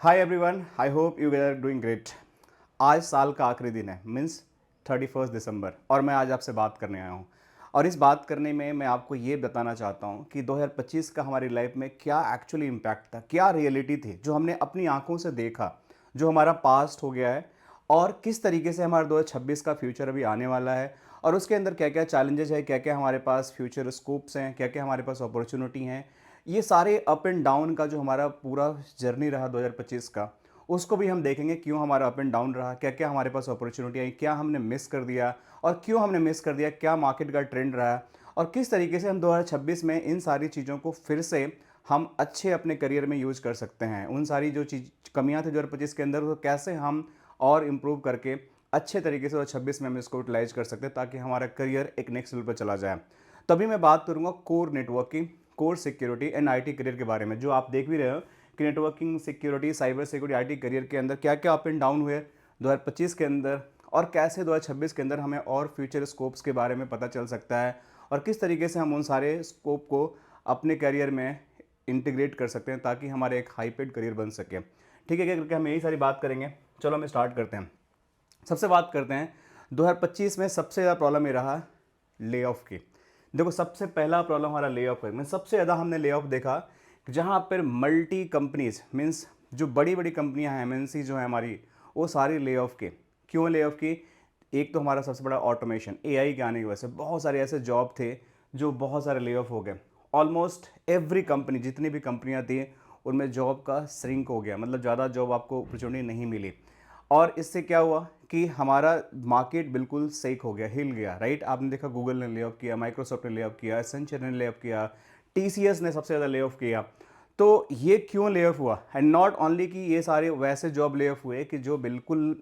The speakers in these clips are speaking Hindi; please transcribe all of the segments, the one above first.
Hi everyone, I hope you are doing great. आज साल का आखिरी दिन है, मीन्स 31 दिसंबर, और मैं आज आपसे बात करने आया हूँ। और इस बात करने में मैं आपको ये बताना चाहता हूँ कि 2025 का हमारी लाइफ में क्या एक्चुअली इम्पैक्ट था, क्या रियलिटी थी जो हमने अपनी आंखों से देखा, जो हमारा पास्ट हो गया है, और किस तरीके से हमारा 2026 का फ्यूचर अभी आने वाला है, और उसके अंदर क्या क्या चैलेंजेस है, क्या क्या हमारे पास फ्यूचर स्कोप्स हैं, क्या क्या हमारे पास अपॉर्चुनिटी हैं। ये सारे अप एंड डाउन का जो हमारा पूरा जर्नी रहा 2025 का, उसको भी हम देखेंगे क्यों हमारा अप एंड डाउन रहा, क्या क्या हमारे पास अपॉर्चुनिटी आई, क्या हमने मिस कर दिया और क्यों हमने मिस कर दिया, क्या मार्केट का ट्रेंड रहा, और किस तरीके से हम 2026 में इन सारी चीज़ों को फिर से हम अच्छे अपने करियर में यूज कर सकते हैं। उन सारी जो चीज़ कमियां थी 2025 के अंदर, तो कैसे हम और इम्प्रूव करके अच्छे तरीके से 2026 में हम इसको यूटिलाइज कर सकते हैं ताकि हमारा करियर एक नेक्स्ट लेवल पर चला जाए। तभी मैं बात करूंगा core networking, core security and IT career के बारे में, जो आप देख भी रहे हो कि networking, security, cyber security, IT career के अंदर क्या क्या अप एंड डाउन हुए 2025 के अंदर, और कैसे 2026 के अंदर हमें और फ्यूचर स्कोप्स के बारे में पता चल सकता है, और किस तरीके से हम उन सारे स्कोप को अपने करियर में इंटीग्रेट कर सकते हैं ताकि हमारे एक हाई पेड करियर बन सके। ठीक है, क्या करके हम यही सारी बात करेंगे। चलो हम स्टार्ट करते हैं। सबसे बात करते हैं 2025 में सबसे ज़्यादा प्रॉब्लम ये रहा ले ऑफ की। देखो, सबसे पहला प्रॉब्लम हमारा ले ऑफ है। सबसे ज़्यादा हमने ले ऑफ देखा जहाँ पर मल्टी कंपनीज, मीन्स जो बड़ी बड़ी कंपनियां हैं, एमएनसी जो है हमारी, वो सारी ले ऑफ की। क्यों ले ऑफ की? एक तो हमारा सबसे बड़ा ऑटोमेशन, एआई के आने की वजह से बहुत सारे ऐसे जॉब थे जो बहुत सारे ले ऑफ हो गए। ऑलमोस्ट एवरी कंपनी, जितनी भी कंपनियां थी, उनमें जॉब का श्रिंक हो गया, मतलब ज़्यादा जॉब आपको अपॉर्चुनिटी नहीं मिली। और इससे क्या हुआ कि हमारा मार्केट बिल्कुल सेक हो गया, हिल गया। राइट, आपने देखा गूगल ने ले ऑफ किया, माइक्रोसॉफ्ट ने ले ऑफ किया, एसेंचर ने ले ऑफ किया, टीसीएस ने सबसे ज़्यादा ले ऑफ किया। तो ये क्यों ले ऑफ हुआ? एंड नॉट ओनली कि ये सारे वैसे जॉब ले ऑफ हुए कि जो बिल्कुल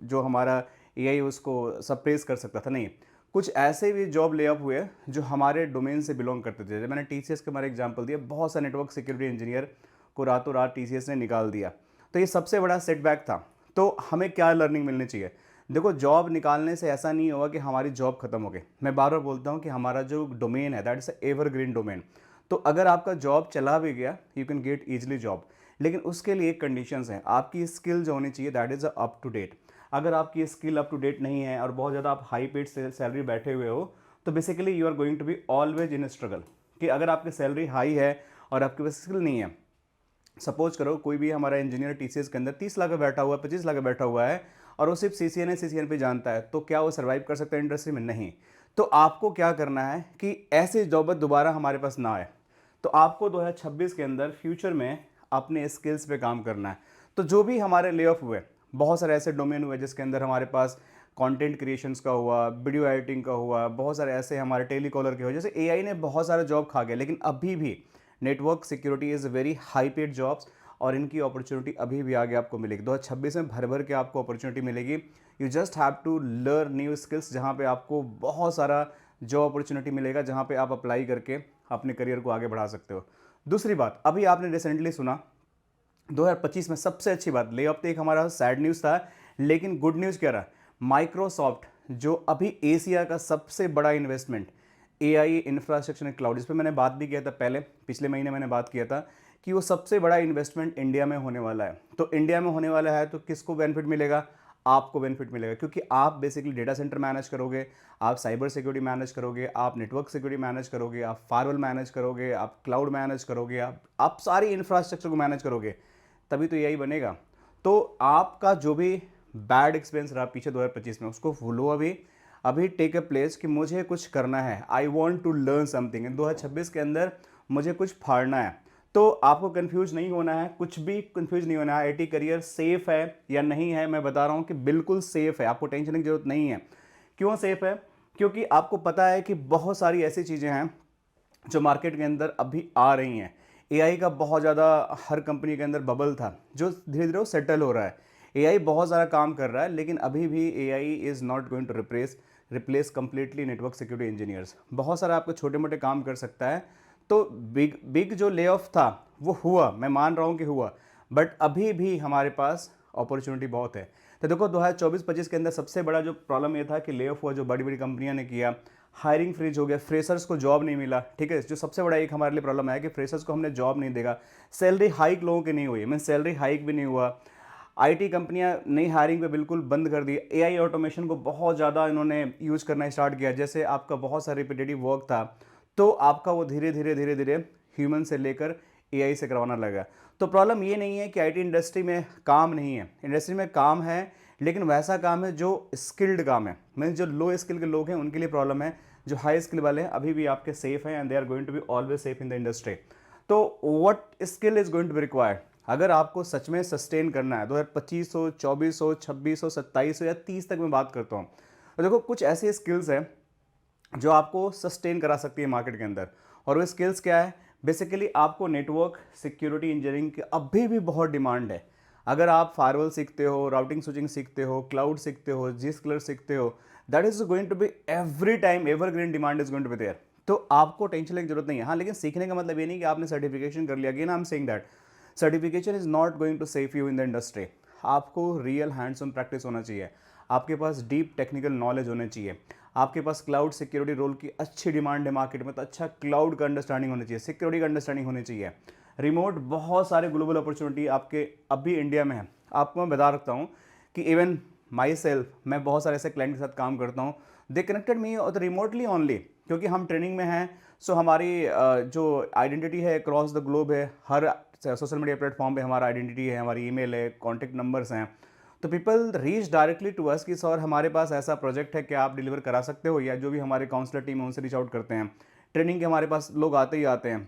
जो हमारा एआई उसको सप्रेस कर सकता था, नहीं, कुछ ऐसे भी जॉब ले ऑफ हुए जो हमारे डोमेन से बिलोंग करते थे। मैंने टीसीएस के बारे में एग्जांपल दिया, बहुत सा नेटवर्क सिक्योरिटी इंजीनियर को रातों रात टीसीएस ने निकाल दिया। तो ये सबसे बड़ा सेटबैक था। तो हमें क्या लर्निंग मिलनी चाहिए? देखो, जॉब निकालने से ऐसा नहीं होगा कि हमारी जॉब खत्म हो गई। मैं बार बार बोलता हूँ कि हमारा जो डोमेन है दैट इज एवरग्रीन डोमेन। तो अगर आपका जॉब चला भी गया, you can get easily job, लेकिन उसके लिए एक कंडीशंस हैं। आपकी स्किल जो होनी चाहिए that is up to date. अगर आपकी स्किल अप टू डेट नहीं है और बहुत ज़्यादा आप हाई पेड सैलरी बैठे हुए हो, तो basically you are going to be always in struggle. कि अगर आपकी सैलरी हाई है और आपके पास स्किल नहीं है, सपोज करो कोई भी हमारा इंजीनियर टीसीएस के अंदर 30 लाख का बैठा हुआ है, 25 लाख का बैठा हुआ है, और वो सिर्फ सीसीएन पे जानता है, तो क्या वो सर्वाइव कर सकता है इंडस्ट्री में? नहीं। तो आपको क्या करना है कि ऐसे जॉब दोबारा हमारे पास ना आए। तो आपको 2026 के अंदर फ्यूचर में अपने स्किल्स पे काम करना है। तो जो भी हमारे ले ऑफ हुए, बहुत सारे ऐसे डोमेन हुए जिसके अंदर हमारे पास कंटेंट क्रिएशंस का हुआ, वीडियो एडिटिंग का हुआ, बहुत सारे ऐसे हमारे टेलीकॉलर के हुए, जैसे एआई ने बहुत सारे जॉब खा गया, लेकिन अभी भी network security is very high paid jobs, और इनकी अपॉर्चुनिटी अभी भी आगे आपको मिलेगी। 2026 में भर भर के आपको अपॉर्चुनिटी मिलेगी। You just have to learn new skills, जहाँ पे आपको बहुत सारा जॉब अपॉर्चुनिटी मिलेगा, जहाँ पे आप अप्लाई करके अपने करियर को आगे बढ़ा सकते हो। दूसरी बात, अभी आपने रिसेंटली सुना 2025 में सबसे अच्छी बात, ले ऑफ तो एक हमारा सैड न्यूज़ था, लेकिन गुड न्यूज़ क्या रहा? माइक्रोसॉफ्ट, जो अभी एशिया का सबसे बड़ा investment AI infrastructure and cloud, इस पर मैंने बात भी किया था पहले, पिछले महीने मैंने बात किया था कि वो सबसे बड़ा इन्वेस्टमेंट इंडिया में होने वाला है। तो इंडिया में होने वाला है तो किसको बेनिफिट मिलेगा? आपको बेनिफिट मिलेगा, क्योंकि आप बेसिकली डेटा सेंटर मैनेज करोगे, आप साइबर सिक्योरिटी मैनेज करोगे, आप नेटवर्क सिक्योरिटी मैनेज करोगे, आप फायरवॉल मैनेज करोगे, आप क्लाउड मैनेज करोगे, आप सारी इंफ्रास्ट्रक्चर को मैनेज करोगे, तभी तो यही बनेगा। तो आपका जो भी बैड एक्सपीरियंस रहा पीछे 2025 में, उसको भूलो। अभी अभी टेक अ प्लेस कि मुझे कुछ करना है, I want to learn something in 2026 के अंदर, मुझे कुछ फाड़ना है। तो आपको कंफ्यूज नहीं होना है, कुछ भी कंफ्यूज नहीं होना है। आईटी करियर सेफ है या नहीं है? मैं बता रहा हूँ कि बिल्कुल सेफ है, आपको टेंशन की जरूरत नहीं है। क्यों सेफ है? क्योंकि आपको पता है कि बहुत सारी ऐसी चीज़ें हैं जो मार्केट के अंदर अभी आ रही हैं। एआई का बहुत ज़्यादा हर कंपनी के अंदर बबल था, जो धीरे धीरे वो सेटल हो रहा है। एआई बहुत सारा काम कर रहा है, लेकिन अभी भी AI is not going to replace completely network security engineers. बहुत सारा आपको छोटे मोटे काम कर सकता है। तो बिग बिग जो ले ऑफ था वो हुआ, मैं मान रहा हूँ कि हुआ, बट अभी भी हमारे पास अपॉर्चुनिटी बहुत है। तो देखो, 2024-25 के अंदर सबसे बड़ा जो प्रॉब्लम ये था कि ले ऑफ हुआ, जो बड़ी बड़ी कंपनियां ने किया, हायरिंग फ्रीज हो गया, फ्रेशर्स को जॉब नहीं मिला, ठीक है, जो सबसे बड़ा एक हमारे लिए प्रॉब्लम है कि फ्रेशर्स को हमने जॉब नहीं देगा। सैलरी हाइक लोगों की नहीं हुई, मीन सैलरी हाइक भी नहीं हुआ। आईटी कंपनियां नई हायरिंग पे बिल्कुल बंद कर दी, एआई ऑटोमेशन को बहुत ज़्यादा इन्होंने यूज़ करना स्टार्ट किया। जैसे आपका बहुत सा रिपीटेटिव वर्क था, तो आपका वो धीरे धीरे धीरे धीरे ह्यूमन से लेकर एआई से करवाना लगा। तो प्रॉब्लम ये नहीं है कि आईटी इंडस्ट्री में काम नहीं है, इंडस्ट्री में काम है, लेकिन वैसा काम है जो स्किल्ड काम है। मीन्स जो लो स्किल के लोग हैं उनके लिए प्रॉब्लम है, जो हाई स्किल वाले हैं अभी भी आपके सेफ हैं, and they are going to be always safe in the industry. तो what skill is going to be required, अगर आपको सच में सस्टेन करना है 2025 हो, 24 हो, 26 हो, 27 हो या 30 तक मैं बात करता हूँ, तो देखो कुछ ऐसी स्किल्स हैं जो आपको सस्टेन करा सकती है मार्केट के अंदर। और वो स्किल्स क्या है, बेसिकली आपको नेटवर्क सिक्योरिटी इंजीनियरिंग की अभी भी बहुत डिमांड है। अगर आप फायरवॉल सीखते हो, राउटिंग स्विचिंग सीखते हो, क्लाउड सीखते हो, जीस्क्लर सीखते हो, that is going to be every time evergreen, demand is going to be there. तो आपको टेंशन लेने की जरूरत नहीं है। हाँ, लेकिन सीखने का मतलब ये नहीं कि आपने सर्टिफिकेशन कर लिया। Again I am saying that certification is not going to save you in the industry. आपको रियल हैंड्स ऑन प्रैक्टिस होना चाहिए, आपके पास डीप टेक्निकल नॉलेज होने चाहिए, आपके पास क्लाउड सिक्योरिटी रोल की अच्छी डिमांड है मार्केट में, तो अच्छा क्लाउड का अंडरस्टैंडिंग होनी चाहिए, सिक्योरिटी का अंडरस्टैंडिंग होनी चाहिए। रिमोट बहुत सारे ग्लोबल अपॉर्चुनिटी आपके अभी इंडिया में है। आपको मैं बता रखता हूँ कि इवन माई सेल्फ, मैं बहुत सारे ऐसे क्लाइंट के साथ काम करता हूँ, दे कनेक्टेड मी रिमोटली ओनली, क्योंकि हम ट्रेनिंग में हैं। सो हमारी जो आइडेंटिटी है अक्रॉस द ग्लोब है, हर सोशल मीडिया प्लेटफॉर्म पे हमारा आइडेंटिटी है, हमारी ईमेल है, कॉन्टैक्ट नंबर्स हैं। तो people reach directly to us कि सर हमारे पास ऐसा प्रोजेक्ट है, क्या आप डिलीवर करा सकते हो, या जो भी हमारे काउंसलर टीम है उनसे रीच आउट करते हैं। ट्रेनिंग के हमारे पास लोग आते ही आते हैं।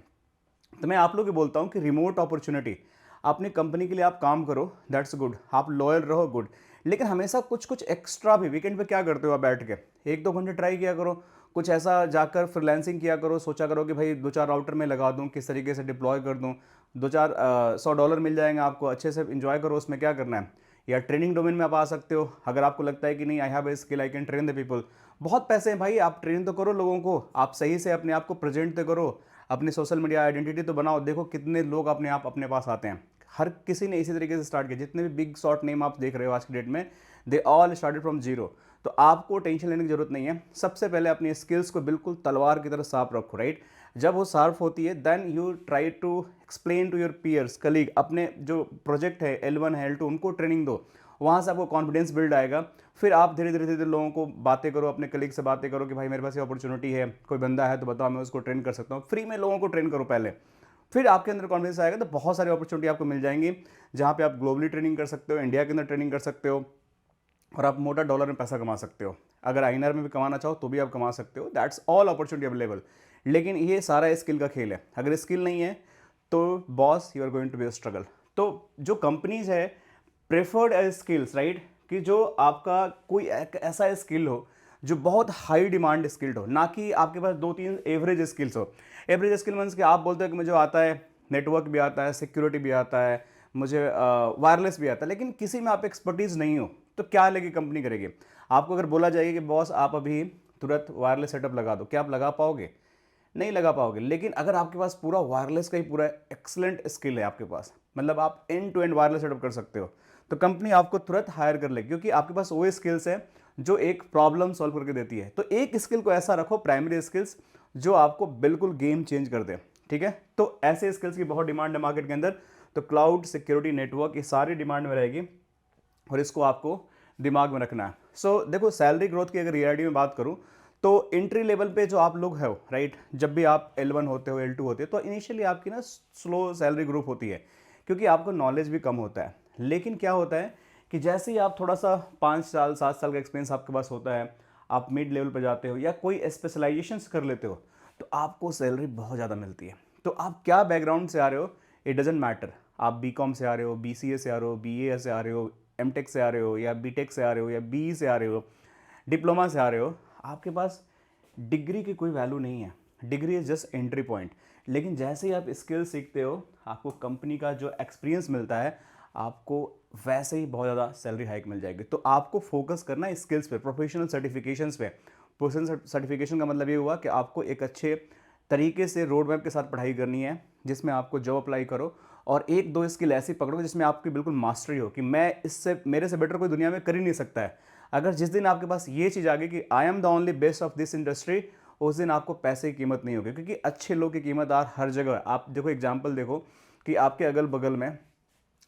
तो मैं आप लोग को बोलता हूँ कि रिमोट अपॉर्चुनिटी, अपनी कंपनी के लिए आप काम करो, दैट्स गुड, आप लॉयल रहो, गुड, लेकिन हमेशा कुछ कुछ एक्स्ट्रा भी वीकेंड पे क्या करते हो आप बैठ के, 1-2 घंटे ट्राई किया करो, कुछ ऐसा जाकर फ्रीलांसिंग किया करो, सोचा करो कि भाई 2-4 राउटर में लगा दूँ, किस तरीके से डिप्लॉय कर दूँ, 2-4 $100 मिल जाएंगे आपको, अच्छे से इंजॉय करो, उसमें क्या करना है। या ट्रेनिंग डोमेन में आप आ सकते हो, अगर आपको लगता है कि नहीं I have a skill, I can train the people, बहुत पैसे हैं भाई, आप ट्रेन तो करो लोगों को, आप सही से अपने आप को प्रेजेंट तो करो, अपनी सोशल मीडिया आइडेंटिटी तो बनाओ, देखो कितने लोग अपने आप अपने पास आते हैं। हर किसी ने इसी तरीके से स्टार्ट किया, जितने भी बिग शॉट नेम आप देख रहे हो आज की डेट में, they all started from zero. तो आपको टेंशन लेने की जरूरत नहीं है। सबसे पहले अपनी स्किल्स को बिल्कुल तलवार की तरह साफ रखो, राइट। जब वो साफ होती है, then you try to explain to your peers, colleague, अपने जो प्रोजेक्ट है L1 है L2 उनको ट्रेनिंग दो, वहाँ से आपको कॉन्फिडेंस बिल्ड आएगा। फिर आप धीरे धीरे धीरे लोगों को बातें करो, अपने कलीग से बातें करो कि भाई मेरे पास ये अपॉर्चुनिटी है, कोई बंदा है तो बताओ, मैं उसको ट्रेन कर सकता हूँ। फ्री में लोगों को ट्रेन करो पहले, फिर आपके अंदर कॉन्फिडेंस आएगा तो बहुत सारी अपॉर्चुनिटी आपको मिल जाएंगी, जहाँ पे आप ग्लोबली ट्रेनिंग कर सकते हो, इंडिया के अंदर ट्रेनिंग कर सकते हो, और आप मोटा डॉलर में पैसा कमा सकते हो। अगर आईएनआर में भी कमाना चाहो तो भी आप कमा सकते हो, दैट्स ऑल अपॉर्चुनिटी अवेलेबल। लेकिन ये सारा स्किल का खेल है, अगर स्किल नहीं है तो boss you are going to be struggle. तो जो कंपनीज है प्रेफर्ड एज स्किल्स, राइट, कि जो आपका कोई एक ऐसा स्किल हो जो बहुत हाई डिमांड स्किल्ड हो, ना कि आपके पास 2-3 एवरेज स्किल्स हो। एवरेज स्किल मीन्स कि आप बोलते हो कि मुझे आता है नेटवर्क भी आता है, सिक्योरिटी भी आता है, मुझे वायरलेस भी आता है, लेकिन किसी में आप एक्सपर्टीज़ नहीं हो, तो क्या लेगी कंपनी करेगी। आपको अगर बोला जाएगा कि बॉस आप अभी तुरंत वायरलेस सेटअप लगा दो, क्या आप लगा पाओगे? नहीं लगा पाओगे। लेकिन अगर आपके पास पूरा वायरलेस का ही पूरा एक्सलेंट स्किल है आपके पास, मतलब आप end to end wireless setup कर सकते हो, तो कंपनी आपको तुरंत हायर कर लेगी, क्योंकि आपके पास वो स्किल्स है जो एक प्रॉब्लम सॉल्व करके देती है। तो एक स्किल को ऐसा रखो, प्राइमरी स्किल्स, जो आपको बिल्कुल गेम चेंज कर दे, ठीक है। तो ऐसे स्किल्स की बहुत डिमांड है मार्केट के अंदर। तो क्लाउड, सिक्योरिटी, नेटवर्क, ये सारी डिमांड में रहेगी, और इसको आपको दिमाग में रखना है। सो देखो, सैलरी ग्रोथ की अगर रियलिटी में बात करूं, तो एंट्री लेवल पे जो आप लोग हो, राइट, जब भी आप L1 होते हो, L2 होते हो, तो इनिशियली आपकी ना स्लो सैलरी ग्रोथ होती है, क्योंकि आपको नॉलेज भी कम होता है। लेकिन क्या होता है कि जैसे ही आप थोड़ा सा 5 साल 7 साल का एक्सपीरियंस आपके पास होता है, आप मिड लेवल पर जाते हो या कोई स्पेशलाइजेशन कर लेते हो, तो आपको सैलरी बहुत ज़्यादा मिलती है। तो आप क्या बैकग्राउंड से आ रहे हो, इट डजेंट मैटर। आप BCom से आ रहे हो, BCA से आ रहे हो, BA से आ रहे हो, MTech से आ रहे हो, या BTech से आ रहे हो, या BE से आ रहे हो, डिप्लोमा से आ रहे हो, आपके पास डिग्री की कोई वैल्यू नहीं है। Degree is just entry point. लेकिन जैसे ही आप स्किल सीखते हो, आपको कंपनी का जो एक्सपीरियंस मिलता है, आपको वैसे ही बहुत ज़्यादा सैलरी हाइक मिल जाएगी। तो आपको फोकस करना है स्किल्स पे, प्रोफेशनल सर्टिफिकेशंस पे। प्रोफेशनल सर्टिफिकेशन का मतलब ये हुआ कि आपको एक अच्छे तरीके से रोड मैप के साथ पढ़ाई करनी है, जिसमें आपको जॉब अप्लाई करो, और 1-2 स्किल ऐसी पकड़ो जिसमें आपकी बिल्कुल मास्टरी हो कि मैं इससे, मेरे से बेटर कोई दुनिया में कर ही नहीं सकता है। अगर जिस दिन आपके पास ये चीज़ आ गई कि I am the only best of this industry, उस दिन आपको पैसे की कीमत नहीं होगी, क्योंकि अच्छे लोग की कीमत हर जगह है। आप देखो एग्जाम्पल देखो कि आपके अगल बगल में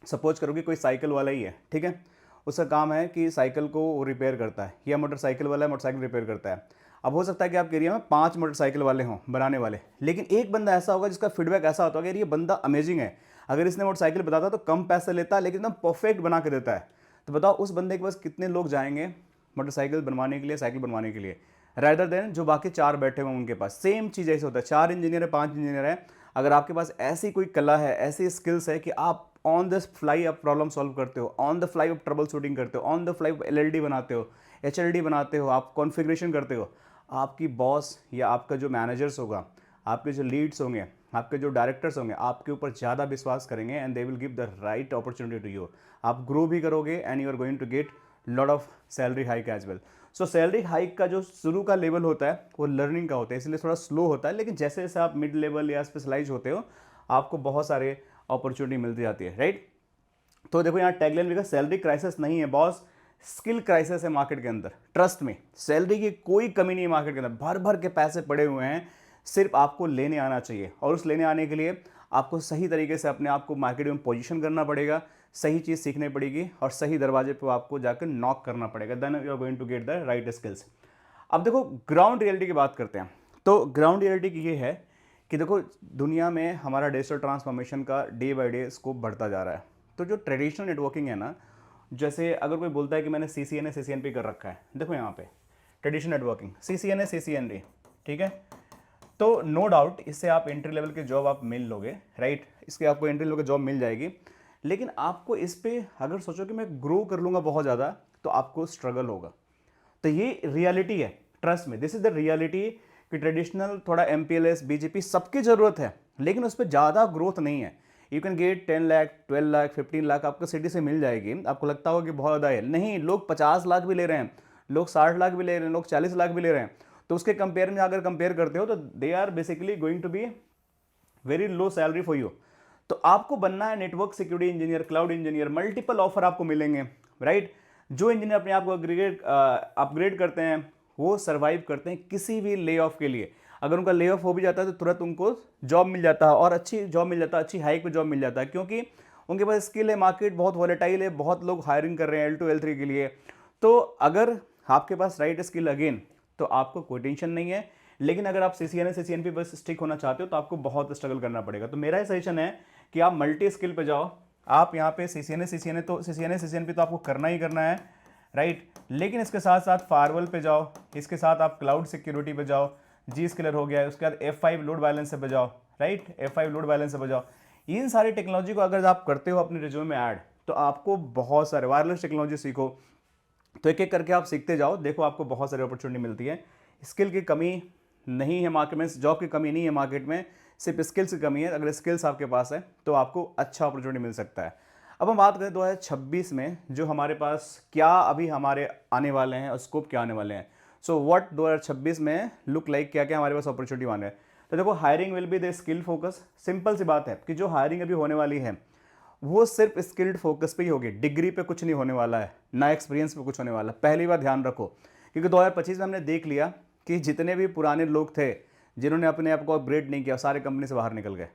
सपोज करो कि कोई साइकिल वाला ही है, ठीक है, उसका काम है कि साइकिल को रिपेयर करता है, या मोटरसाइकिल वाला है मोटरसाइकिल रिपेयर करता है। अब हो सकता है कि आपके एरिया में 5 मोटरसाइकिल वाले हों बनाने वाले, लेकिन एक बंदा ऐसा होगा जिसका फीडबैक ऐसा होता होगा कि ये बंदा अमेजिंग है, अगर इसने मोटरसाइकिल बताता तो कम पैसे लेता है लेकिन एकदम परफेक्ट बना के देता है। तो बताओ उस बंदे के पास कितने लोग जाएंगे मोटरसाइकिल बनवाने के लिए, साइकिल बनवाने के लिए, रादर देन जो बाकी 4 बैठे हुए उनके पास। सेम चीज़ ऐसे होता है, 4 इंजीनियर है, 5 इंजीनियर है, अगर आपके पास ऐसी कोई कला है, ऐसी स्किल्स है कि आप ऑन द फ्लाई आप प्रॉब्लम सॉल्व करते हो, ऑन द फ्लाई आप ट्रबल शूटिंग करते हो, ऑन द फ्लाई एलएलडी बनाते हो, एचएलडी बनाते हो, आप कॉन्फ़िगरेशन करते हो, आपकी बॉस या आपका जो मैनेजर्स होगा, आपके जो लीड्स होंगे, आपके जो डायरेक्टर्स होंगे, आपके ऊपर ज़्यादा विश्वास करेंगे and they will give the right opportunity to you. आप ग्रो भी करोगे and you are going to get lot of salary hike as well. So salary hike का जो शुरू का लेवल होता है वो लर्निंग का होता है, इसलिए थोड़ा स्लो होता है, लेकिन जैसे जैसे आप मिड लेवल या स्पेशलाइज होते हो आपको बहुत सारे अपॉर्चुनिटी मिलती जाती है, राइट। तो देखो यहाँ टैगलाइन लिखा, सैलरी क्राइसिस नहीं है बॉस, स्किल क्राइसिस है मार्केट के अंदर। ट्रस्ट में सैलरी की कोई कमी नहीं है मार्केट के अंदर, भर भर के पैसे पड़े हुए हैं, सिर्फ आपको लेने आना चाहिए। और उस लेने आने के लिए आपको सही तरीके से अपने आप को मार्केट में पोजीशन करना पड़ेगा, सही चीज़ सीखनी पड़ेगी और सही दरवाजे पे आपको जाकर नॉक करना पड़ेगा, then you are going to get the right skills. अब देखो ग्राउंड रियलिटी की बात करते हैं। तो ग्राउंड रियलिटी की ये है कि देखो दुनिया में हमारा डिजिटल ट्रांसफॉर्मेशन का डे बाय डे स्कोप बढ़ता जा रहा है। तो जो ट्रेडिशनल नेटवर्किंग है ना, जैसे अगर कोई बोलता है कि मैंने CCNA CCNP कर रखा है, देखो यहाँ पे ट्रेडिशनल नेटवर्किंग CCNA CCNP, ठीक है, तो नो डाउट इससे आप एंट्री लेवल के जॉब आप मिल लोगे, राइट, इसके आपको एंट्री लेवल की जॉब मिल जाएगी। लेकिन आपको इस पे अगर सोचो कि मैं ग्रो कर लूँगा बहुत ज़्यादा, तो आपको स्ट्रगल होगा। तो ये रियलिटी है, ट्रस्ट में, दिस इज द रियलिटी कि ट्रेडिशनल थोड़ा MPLS BGP सबकी ज़रूरत है, लेकिन उस पर ज़्यादा ग्रोथ नहीं है। You can get 10 lakh 12 lakh 15 lakh आपको सिटी से मिल जाएगी, आपको लगता होगा कि बहुत ज़्यादा है, नहीं, लोग 50 लाख भी ले रहे हैं, लोग 60 लाख भी ले रहे हैं, लोग 40 लाख भी ले रहे हैं। तो उसके कंपेयर में अगर कंपेयर करते हो तो they are basically going to be very low salary for you. तो आपको बनना है network security engineer, cloud engineer, multiple offer आपको मिलेंगे, राइट। जो इंजीनियर अपने आप को अपग्रेड करते हैं वो सर्वाइव करते हैं किसी भी ले ऑफ के लिए। अगर उनका ले ऑफ हो भी जाता है तो तुरंत उनको जॉब मिल जाता है, और अच्छी जॉब मिल जाता है, अच्छी हाइक पे जॉब मिल जाता है, क्योंकि उनके पास स्किल है, मार्केट बहुत वॉलेटाइल है, बहुत लोग हायरिंग कर रहे हैं L2 L3 के लिए। तो अगर आपके पास राइट स्किल अगेन तो आपको कोई टेंशन नहीं है। लेकिन अगर आप CCNA CCNP बस स्टिक होना चाहते हो तो आपको बहुत स्ट्रगल करना पड़ेगा। तो मेरा सजेशन है कि आप मल्टी स्किल पे जाओ। आप यहाँ पे CCNA CCNP तो आपको करना ही करना है, राइट, लेकिन इसके साथ साथ फायरवॉल पे जाओ, इसके साथ आप क्लाउड सिक्योरिटी पे जाओ, जी स्किलर हो गया, उसके बाद F5 लोड बैलेंसर पे जाओ, राइट, F5 लोड बैलेंसर पे जाओ। इन सारी टेक्नोलॉजी को अगर आप करते हो अपने रिज्यूमे में ऐड, तो आपको बहुत सारे वायरलेस टेक्नोलॉजी सीखो, तो एक एक करके आप सीखते जाओ, देखो आपको बहुत सारी अपॉर्चुनिटी मिलती है। स्किल की कमी नहीं है मार्केट में, जॉब की कमी नहीं है मार्केट में, सिर्फ स्किल्स की कमी है। अगर स्किल्स आपके पास है तो आपको अच्छा अपॉर्चुनिटी मिल सकता है। अब हम बात करें 2026 में जो हमारे पास क्या अभी हमारे आने वाले हैं और स्कोप क्या आने वाले हैं। सो व्हाट 2026 में लुक लाइक, क्या क्या हमारे पास अपॉर्चुनिटी आने हैं। तो देखो hiring will be the skill focus. Simple सी बात है कि जो हायरिंग अभी होने वाली है वो सिर्फ स्किल्ड फोकस पे ही होगी, डिग्री पे कुछ नहीं होने वाला है, ना एक्सपीरियंस पे कुछ होने वाला है। पहली बार ध्यान रखो, क्योंकि 2025 में हमने देख लिया कि जितने भी पुराने लोग थे जिन्होंने अपने आप को अपग्रेड नहीं किया, सारे कंपनी से बाहर निकल गए।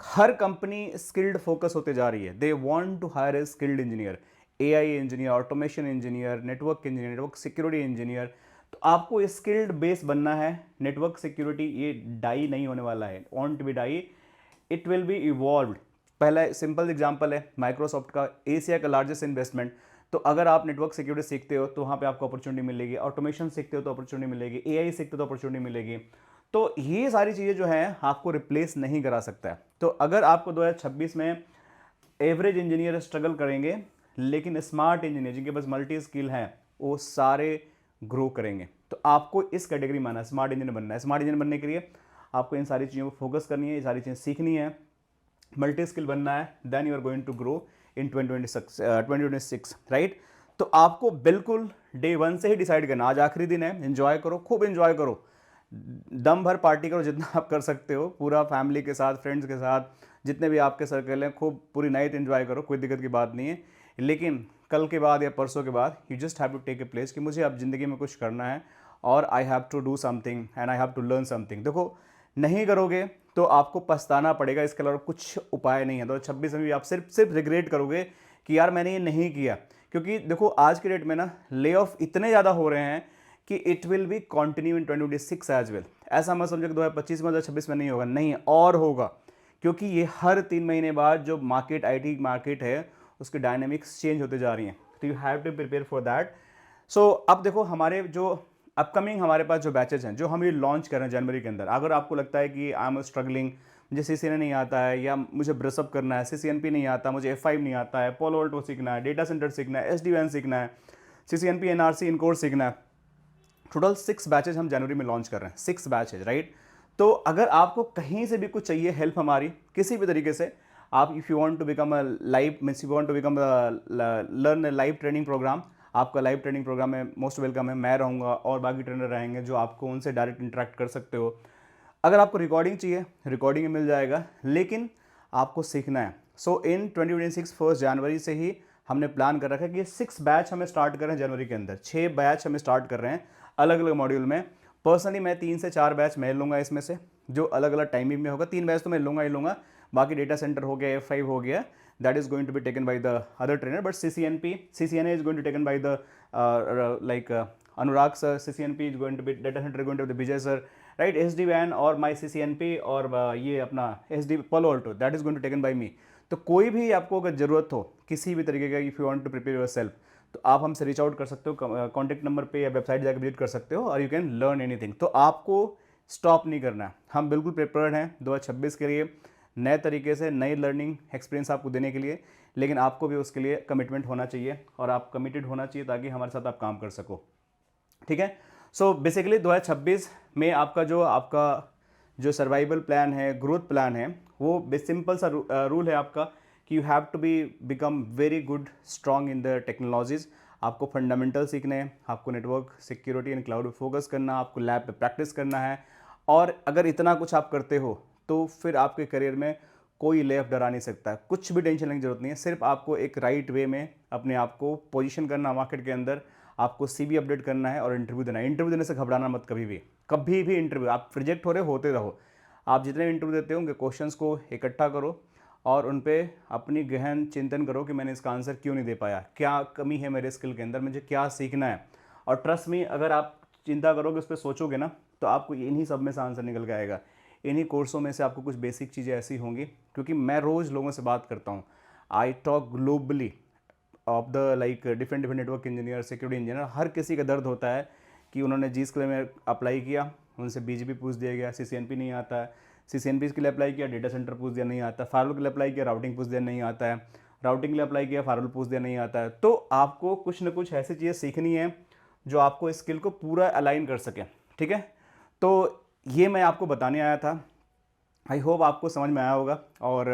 हर कंपनी स्किल्ड फोकस होते जा रही है, they want to hire a skilled engineer, AI engineer, automation engineer, network engineer, network security engineer. तो आपको स्किल्ड बेस बनना है। नेटवर्क सिक्योरिटी ये डाई नहीं होने वाला है, won't be die, it will be evolve. पहला सिंपल एग्जांपल है माइक्रोसॉफ्ट का, एशिया का लार्जेस्ट इन्वेस्टमेंट। तो अगर आप नेटवर्क सिक्योरिटी सीखते हो तो वहाँ पे आपको अपॉर्चुनिटी मिलेगी, ऑटोमेशन सीखते हो तो अपॉर्चुनिटी मिलेगी, AI सीखते हो तो अपॉर्चुनिटी मिलेगी। तो ये सारी चीज़ें जो हैं आपको रिप्लेस नहीं करा सकता है। तो अगर आपको 2026 में एवरेज इंजीनियर स्ट्रगल करेंगे, लेकिन स्मार्ट इंजीनियर जिनके पास मल्टी स्किल हैं वो सारे ग्रो करेंगे। तो आपको इस कैटेगरी में आना है, स्मार्ट इंजीनियर बनना है। स्मार्ट इंजीनियर बनने के लिए आपको इन सारी चीज़ों पर फोकस करनी है, ये सारी चीज़ें सीखनी है, मल्टी स्किल बनना है, then you are going to grow in 2026, right. तो आपको बिल्कुल डे 1 से ही डिसाइड करना, आज आखिरी दिन है, एंजॉय करो, खूब एंजॉय करो, दम भर पार्टी करो जितना आप कर सकते हो, पूरा फैमिली के साथ, फ्रेंड्स के साथ, जितने भी आपके सर्कल हैं, खूब पूरी नाइट एंजॉय करो, कोई दिक्कत की बात नहीं है। लेकिन कल के बाद या परसों के बाद you just have to take a place कि मुझे अब ज़िंदगी में कुछ करना है और I have to do something and I have to learn something. देखो, नहीं करोगे तो आपको पछताना पड़ेगा, इसके अलावा कुछ उपाय नहीं है। तो 26 में भी आप सिर्फ रिग्रेट करोगे कि यार मैंने ये नहीं किया। क्योंकि देखो आज के डेट में ना ले ऑफ इतने ज़्यादा हो रहे हैं कि it will be continue in 2026 as well. ऐसा मत समझो कि 2025 में 2026 में नहीं होगा, नहीं और होगा। क्योंकि ये हर 3 महीने बाद जो मार्केट आईटी मार्केट है उसकी डायनेमिक्स चेंज होते जा रही हैं। तो you have to prepare for that. So अब देखो हमारे जो अपकमिंग हमारे पास जो बैचेज हैं जो हम ये लॉन्च कर रहे हैं जनवरी के अंदर, अगर आपको लगता है कि आई एम स्ट्रगलिंग, मुझे CCNA नहीं आता है या मुझे ब्रसअप करना है, CCNP नहीं आता, मुझे F5 नहीं आता है, पोलो अल्टो सीखना है, डेटा सेंटर सीखना है, SD-WAN सीखना है, CCNP NRC इन कोर्स सीखना है, टोटल 6 बैचेज हम जनवरी में लॉन्च कर रहे हैं, 6 बैचेज, राइट। तो अगर आपको कहीं से भी कुछ चाहिए हेल्प हमारी किसी भी तरीके से, आप if you want to become a live means you want to become learn live training program, आपका लाइव ट्रेनिंग प्रोग्राम में मोस्ट वेलकम है। मैं रहूँगा और बाकी ट्रेनर रहेंगे जो आपको उनसे डायरेक्ट इंटरेक्ट कर सकते हो। अगर आपको रिकॉर्डिंग चाहिए रिकॉर्डिंग मिल जाएगा, लेकिन आपको सीखना है। सो इन 2026 1 जनवरी से ही हमने प्लान कर रखा है कि 6 बैच हमें स्टार्ट कर रहे हैं जनवरी के अंदर। 6 बैच हमें स्टार्ट कर रहे हैं अलग अलग मॉड्यूल में। पर्सनली मैं 3 से 4 बैच मैं लूँगा इसमें से, जो अलग अलग टाइमिंग में होगा। 3 बैच तो मैं लूँगा ही लूँगा, बाकी डेटा सेंटर हो गया, F5 हो गया, that is going to be taken by the other trainer, but CCNA is going to taken by the Anurag sir, CCNP is going to be data center going to be the Vijay sir, right? SD-WAN और my CCNP और ये अपना SD Palo Alto, that is going to taken by me। तो कोई भी आपको अगर ज़रूरत हो किसी भी तरीके का, if you want to prepare yourself, तो आप हमसे रीच आउट कर सकते हो, कॉन्टैक्ट नंबर पे या वेबसाइट जाकर विजिट कर सकते हो और यू कैन लर्न एनीथिंग। तो आपको स्टॉप नहीं करना है, हम बिल्कुल प्रिपेयर्ड हैं 2026 के लिए नए तरीके से नई लर्निंग एक्सपीरियंस आपको देने के लिए। लेकिन आपको भी उसके लिए कमिटमेंट होना चाहिए और आप कमिटेड होना चाहिए ताकि हमारे साथ आप काम कर सको, ठीक है। सो बेसिकली 2026 में आपका जो सर्वाइवल प्लान है, ग्रोथ प्लान है, वो सिंपल सा रूल है आपका कि you have to be become very good strong in the technologies. आपको फंडामेंटल सीखने हैं, आपको नेटवर्क सिक्योरिटी एंड क्लाउड पे फोकस करना, आपको लैब पे प्रैक्टिस करना है। और अगर इतना कुछ आप करते हो तो फिर आपके करियर में कोई लेफ्ट डरा नहीं सकता है। कुछ भी टेंशन लेने की जरूरत नहीं है, सिर्फ आपको एक राइट वे में अपने आप को पोजीशन करना मार्केट के अंदर, आपको CV अपडेट करना है और इंटरव्यू देना है। इंटरव्यू देने से घबराना मत, कभी भी इंटरव्यू आप रिजेक्ट हो रहे होते रहो। आप जितने इंटरव्यू देते हो उनके क्वेश्चंस को इकट्ठा करो और उन पर अपनी गहन चिंतन करो कि मैंने इसका आंसर क्यों नहीं दे पाया, क्या कमी है मेरे स्किल के अंदर, मुझे क्या सीखना है। और ट्रस्ट मी, अगर आप चिंता करोगे, उस पर सोचोगे ना, तो आपको इन्हीं सब में से आंसर निकल के आएगा। इन्हीं कोर्सों में से आपको कुछ बेसिक चीज़ें ऐसी होंगी, क्योंकि मैं रोज़ लोगों से बात करता हूँ। I talk globally of the different network engineer, security engineer. हर किसी का दर्द होता है कि उन्होंने जिस के लिए में अप्लाई किया उनसे BGP पूछ दिया गया, CCNP नहीं आता है, CCNP के लिए अप्लाई किया, डेटा सेंटर पूछ दिया नहीं आता, फायरवॉल के लिए अप्लाई किया, राउटिंग पूछ दिया नहीं आता है, राउटिंग के लिए अप्लाई किया, फायरवॉल पूछ दिया नहीं आता है। तो आपको कुछ ना कुछ ऐसी चीज़ें सीखनी है जो आपको स्किल को पूरा अलाइन कर सके, ठीक है। तो ये मैं आपको बताने आया था। आई होप आपको समझ में आया होगा। और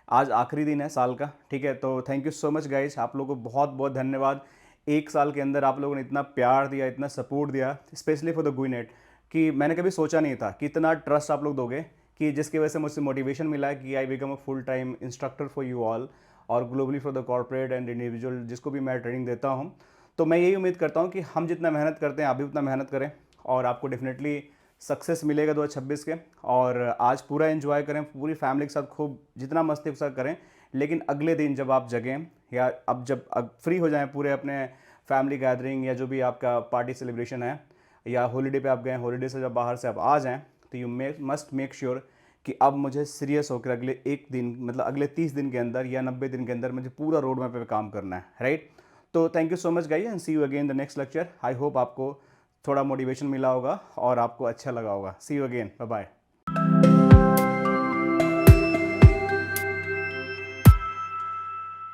आज आखिरी दिन है साल का, ठीक है। तो thank you so much guys, आप लोगों को बहुत बहुत धन्यवाद। 1 साल के अंदर आप लोगों ने इतना प्यार दिया, इतना सपोर्ट दिया, स्पेशली फॉर द गुइनेट, कि मैंने कभी सोचा नहीं था कि इतना ट्रस्ट आप लोग दोगे, कि जिसकी वजह से मुझसे मोटिवेशन मिला है कि I become a full time instructor for you all और globally for the corporate and individual जिसको भी मैं ट्रेनिंग देता हूँ। तो मैं यही उम्मीद करता हूँ कि हम जितना मेहनत करते हैं आप भी उतना मेहनत करें और आपको डेफिनेटली सक्सेस मिलेगा 2026 के। और आज पूरा एंजॉय करें, पूरी फैमिली के साथ खूब जितना मस्ती के साथ करें। लेकिन अगले दिन जब आप जगें या जब फ्री हो जाएं पूरे अपने फैमिली गैदरिंग या जो भी आपका पार्टी सेलिब्रेशन है या हॉलीडे पे आप गए, हॉलीडे से जब बाहर से आप आ जाएं, तो यू मस्ट मेक श्योर कि अब मुझे सीरियस होकर अगले 1 दिन मतलब अगले 30 दिन के अंदर या 90 दिन के अंदर मुझे पूरा रोड मैप पे काम करना है, राइट। तो thank you so much guys and see you again the next lecture. I hope आपको थोड़ा मोटिवेशन मिला होगा और आपको अच्छा लगा होगा। सी यू अगेन, बाय बाय।